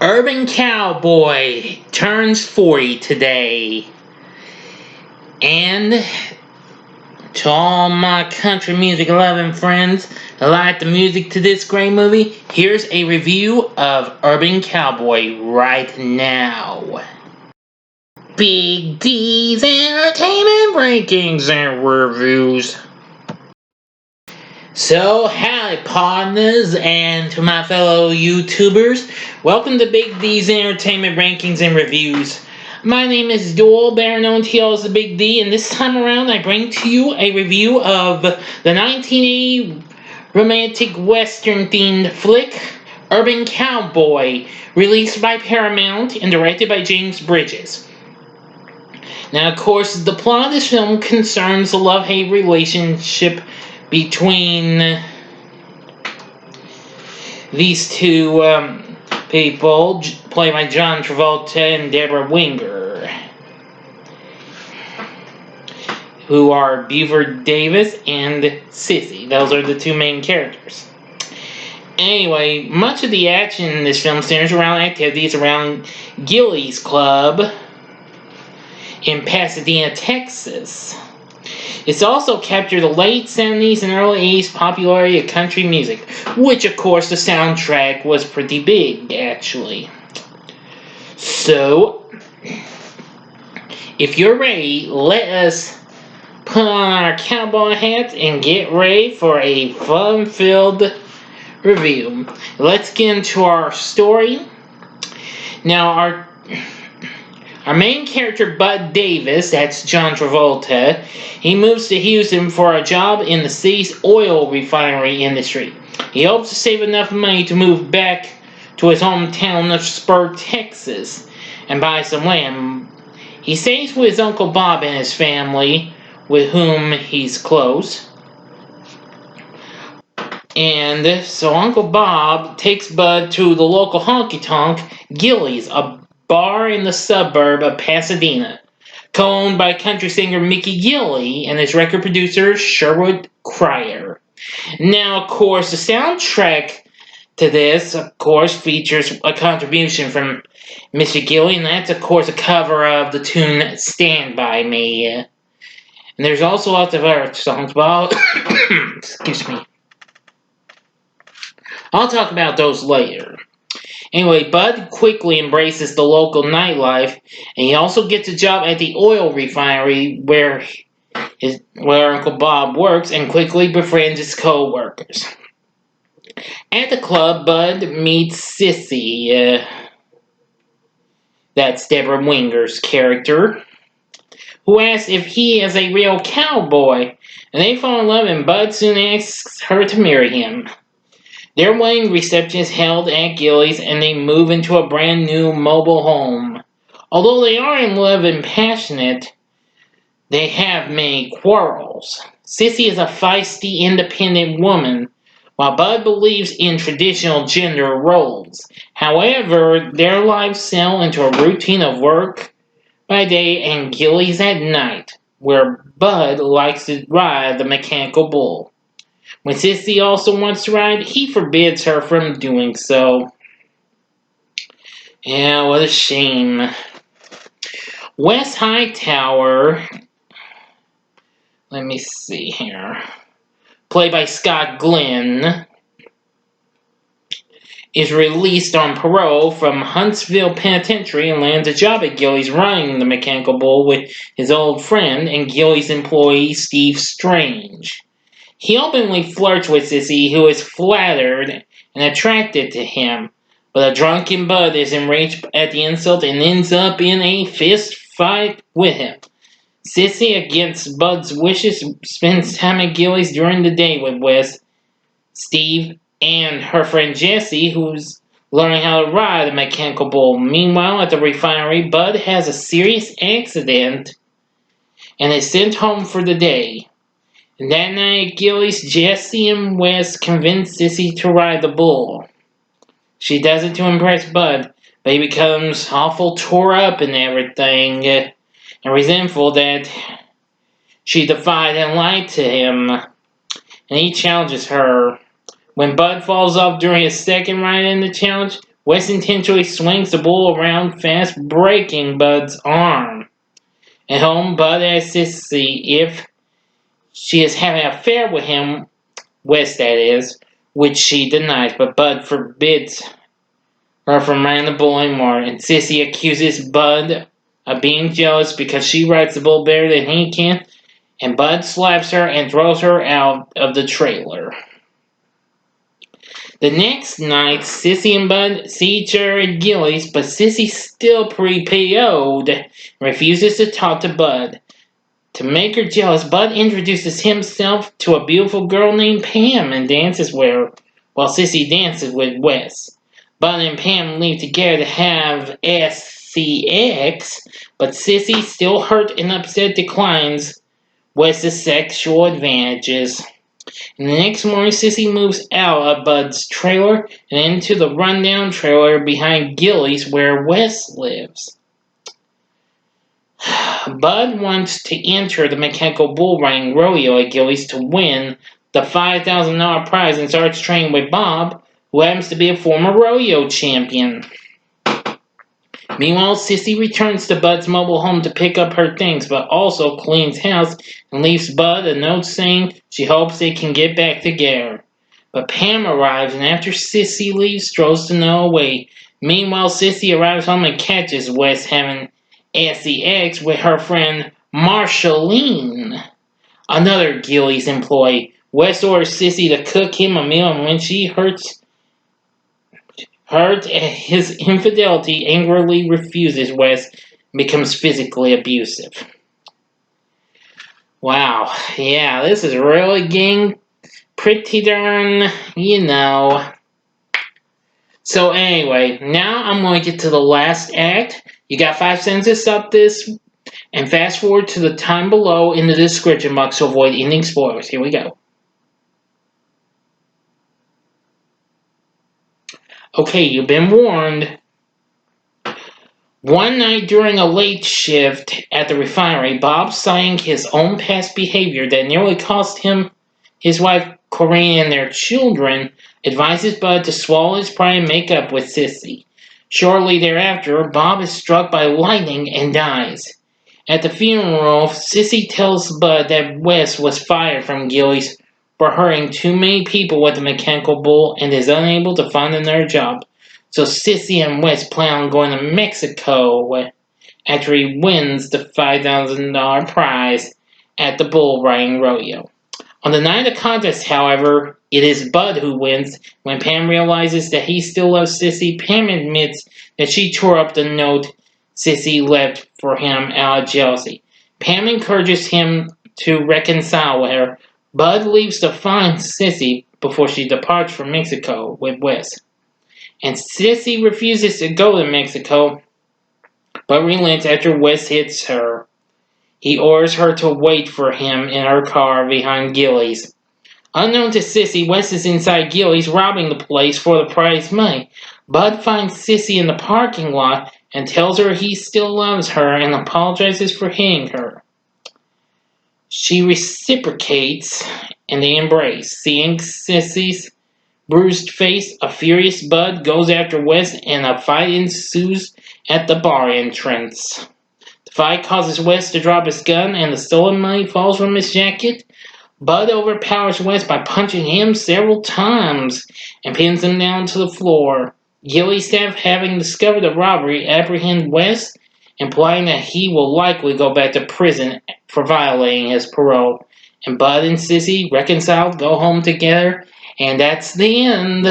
Urban Cowboy turns 40 today. And to all my country music loving friends that like the music to this great movie, here's a review of Urban Cowboy right now. Big D's Entertainment Rankings and Reviews. So, howdy partners, and to my fellow YouTubers, welcome to Big D's Entertainment Rankings and Reviews. My name is Doyle, better known to y'all as the Big D, and this time around I bring to you a review of the 1980 romantic western themed flick, Urban Cowboy, released by Paramount and directed by James Bridges. Now, of course, the plot of this film concerns the love-hate relationship between these two people, played by John Travolta and Debra Winger, who are Beaver Davis and Sissy. Those are the two main characters. Anyway, much of the action in this film centers around activities around Gilley's Club in Pasadena, Texas. It's also captured the late 70s and early 80s popularity of country music, which of course the soundtrack was pretty big, actually. So, if you're ready, let us put on our cowboy hats and get ready for a fun-filled review. Let's get into our story. Now, our main character, Bud Davis, that's John Travolta, he moves to Houston for a job in the city's oil refinery industry. He hopes to save enough money to move back to his hometown of Spur, Texas, and buy some land. He stays with his Uncle Bob and his family, with whom he's close. And so Uncle Bob takes Bud to the local honky-tonk, Gilley's, a bar in the suburb of Pasadena, co-owned by country singer Mickey Gilley and his record producer Sherwood Cryer. Now, of course, the soundtrack to this, of course, features a contribution from Mickey Gilley, and that's, of course, a cover of the tune Stand By Me. And there's also lots of other songs, but excuse me. I'll talk about those later. Anyway, Bud quickly embraces the local nightlife, and he also gets a job at the oil refinery where Uncle Bob works, and quickly befriends his co-workers. At the club, Bud meets Sissy, that's Debra Winger's character, who asks if he is a real cowboy, and they fall in love, and Bud soon asks her to marry him. Their wedding reception is held at Gilley's, and they move into a brand new mobile home. Although they are in love and passionate, they have many quarrels. Sissy is a feisty, independent woman, while Bud believes in traditional gender roles. However, their lives settle into a routine of work by day and Gilley's at night, where Bud likes to ride the mechanical bull. When Sissy also wants to ride, he forbids her from doing so. Yeah, what a shame. Wes Hightower, let me see here, played by Scott Glenn, is released on parole from Huntsville Penitentiary and lands a job at Gilley's running the mechanical bull with his old friend and Gilley's employee Steve Strange. He openly flirts with Sissy, who is flattered and attracted to him, but a drunken Bud is enraged at the insult and ends up in a fist fight with him. Sissy, against Bud's wishes, spends time at Gilley's during the day with Wes, Steve, and her friend Jessie, who's learning how to ride a mechanical bull. Meanwhile, at the refinery, Bud has a serious accident and is sent home for the day. And that night at Gilley's, Jessie and Wes convince Sissy to ride the bull. She does it to impress Bud, but he becomes awful tore up and everything, and resentful that she defied and lied to him, and he challenges her. When Bud falls off during his second ride in the challenge, Wes intentionally swings the bull around fast, breaking Bud's arm. At home, Bud asks Sissy if she is having an affair with him, Wes that is, which she denies, but Bud forbids her from riding the bull anymore, and Sissy accuses Bud of being jealous because she rides the bull better than he can, and Bud slaps her and throws her out of the trailer. The next night, Sissy and Bud see each other at Gilly's, but Sissy's still pre-PO'd and refuses to talk to Bud. To make her jealous, Bud introduces himself to a beautiful girl named Pam and dances with her, while Sissy dances with Wes. Bud and Pam leave together to have SCX, but Sissy, still hurt and upset, declines Wes's sexual advantages. And the next morning, Sissy moves out of Bud's trailer and into the rundown trailer behind Gilly's where Wes lives. Bud wants to enter the mechanical bull riding rodeo at Gilly's to win the $5,000 prize and starts training with Bob, who happens to be a former rodeo champion. Meanwhile, Sissy returns to Bud's mobile home to pick up her things, but also cleans house and leaves Bud a note saying she hopes they can get back together. But Pam arrives, and after Sissy leaves, throws the note away. Meanwhile, Sissy arrives home and catches Wes having SEX with her friend Marceline, another Gilly's employee. Wes orders Sissy to cook him a meal, and when she hurt at his infidelity, angrily refuses Wes and becomes physically abusive. Wow, yeah, this is really getting pretty darn, So anyway, now I'm going to get to the last act. You got 5 sentences up this, and fast forward to the time below in the description box to avoid ending spoilers. Here we go. Okay, you've been warned. One night during a late shift at the refinery, Bob, citing his own past behavior that nearly cost him his wife Corinne and their children, advises Bud to swallow his pride and make up with Sissy. Shortly thereafter, Bob is struck by lightning and dies. At the funeral, Sissy tells Bud that Wes was fired from Gilly's for hurting too many people with the mechanical bull and is unable to find another job. So Sissy and Wes plan on going to Mexico after he wins the $5,000 prize at the bull riding rodeo. On the night of the contest, however, it is Bud who wins. When Pam realizes that he still loves Sissy, Pam admits that she tore up the note Sissy left for him out of jealousy. Pam encourages him to reconcile with her. Bud leaves to find Sissy before she departs for Mexico with Wes. And Sissy refuses to go to Mexico, but relents after Wes hits her. He orders her to wait for him in her car behind Gilly's. Unknown to Sissy, Wes is inside Gilly's robbing the place for the prize money. Bud finds Sissy in the parking lot and tells her he still loves her and apologizes for hitting her. She reciprocates and they embrace. Seeing Sissy's bruised face, a furious Bud goes after Wes and a fight ensues at the bar entrance. The fight causes Wes to drop his gun and the stolen money falls from his jacket. Bud overpowers Wes by punching him several times and pins him down to the floor. Gilly staff, having discovered the robbery, apprehend Wes, implying that he will likely go back to prison for violating his parole. And Bud and Sissy reconcile, go home together, and that's the end.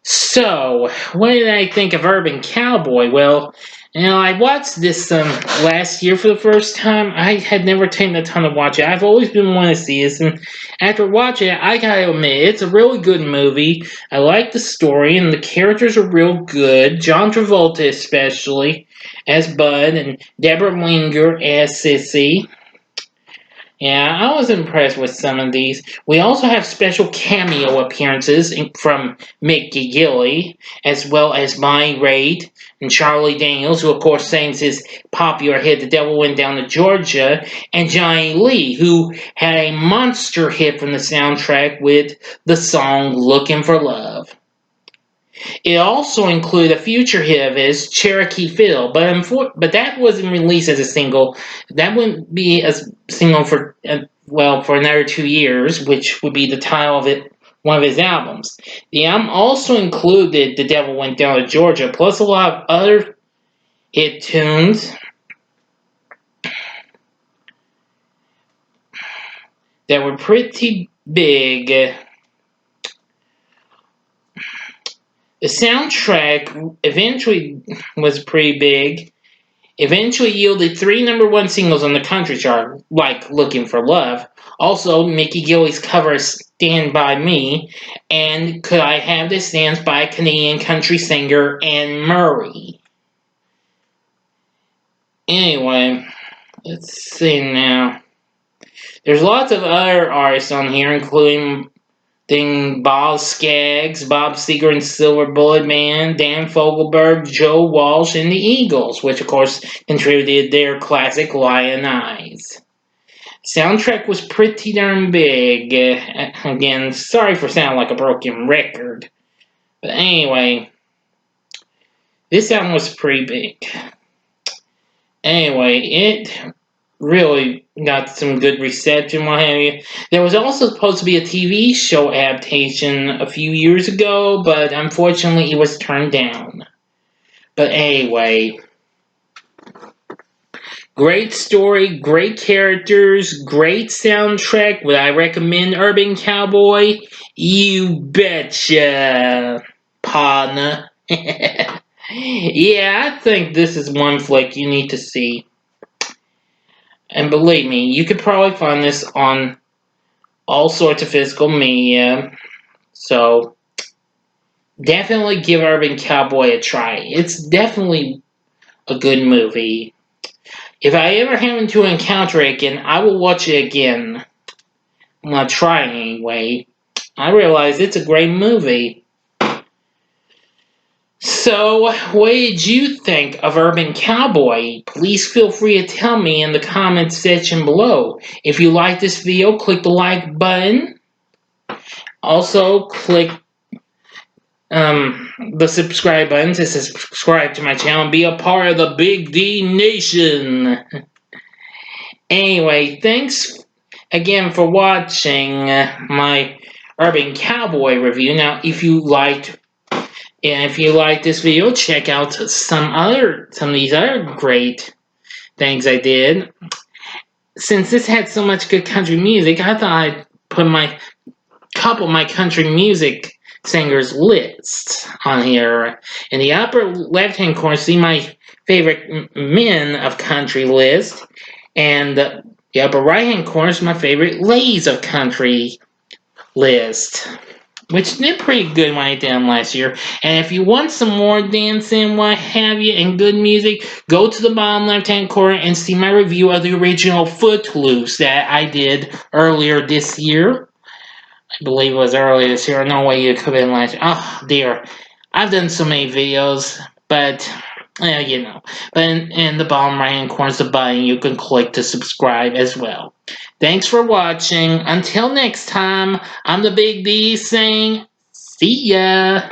So, what did I think of Urban Cowboy? Well, I watched this last year for the first time. I had never taken the time to watch it. I've always been wanting to see this, and after watching it, I gotta admit, it's a really good movie. I like the story, and the characters are real good. John Travolta especially, as Bud, and Debra Winger as Sissy. Yeah, I was impressed with some of these. We also have special cameo appearances from Mickey Gilley, as well as Bonnie Raitt and Charlie Daniels, who of course sings his popular hit "The Devil Went Down to Georgia," and Johnny Lee, who had a monster hit from the soundtrack with the song "Looking for Love." It also included a future hit of his, Cherokee Phil, but that wasn't released as a single. That wouldn't be a single for, for another 2 years, which would be the title of it, one of his albums. The album also included The Devil Went Down to Georgia, plus a lot of other hit tunes that were pretty big. The soundtrack eventually was pretty big. Eventually yielded 3 #1 singles on the country chart, like "Looking for Love." Also, Mickey Gilley's cover "Stand By Me" and "Could I Have This Dance" by Canadian country singer Anne Murray. Anyway, let's see now. There's lots of other artists on here, including Bob Skaggs, Bob Seger and Silver Bullet Band, Dan Fogelberg, Joe Walsh, and the Eagles, which of course contributed their classic "Lion Eyes." Soundtrack was pretty darn big. Again, sorry for sounding like a broken record. But anyway, this album was pretty big. Anyway, it really got some good reception, what have you. There was also supposed to be a TV show adaptation a few years ago, but unfortunately it was turned down. But anyway, great story, great characters, great soundtrack. Would I recommend Urban Cowboy? You betcha, partner. Yeah, I think this is one flick you need to see. And believe me, you could probably find this on all sorts of physical media. So definitely give Urban Cowboy a try. It's definitely a good movie. If I ever happen to encounter it again, I will watch it again. I'm gonna try anyway. I realize it's a great movie. So, what did you think of Urban Cowboy? Please feel free to tell me in the comments section below. If you like this video, click the like button. Also, click the subscribe button to subscribe to my channel and be a part of the Big D Nation. Anyway, thanks again for watching my Urban Cowboy review. Now, if you liked this video, check out some of these other great things I did. Since this had so much good country music, I thought I'd put my couple of my country music singers lists on here. In the upper left-hand corner, see my favorite men of country list, and the upper right-hand corner is my favorite ladies of country list, which did pretty good when I did them last year. And if you want some more dancing, what have you, and good music, go to the bottom left-hand corner and see my review of the original Footloose that I did earlier this year. I believe it was earlier this year. No way it could have been last year. Oh, dear. I've done so many videos, but, you know. But in the bottom right-hand corner is the button you can click to subscribe as well. Thanks for watching. Until next time, I'm the Big D saying, see ya.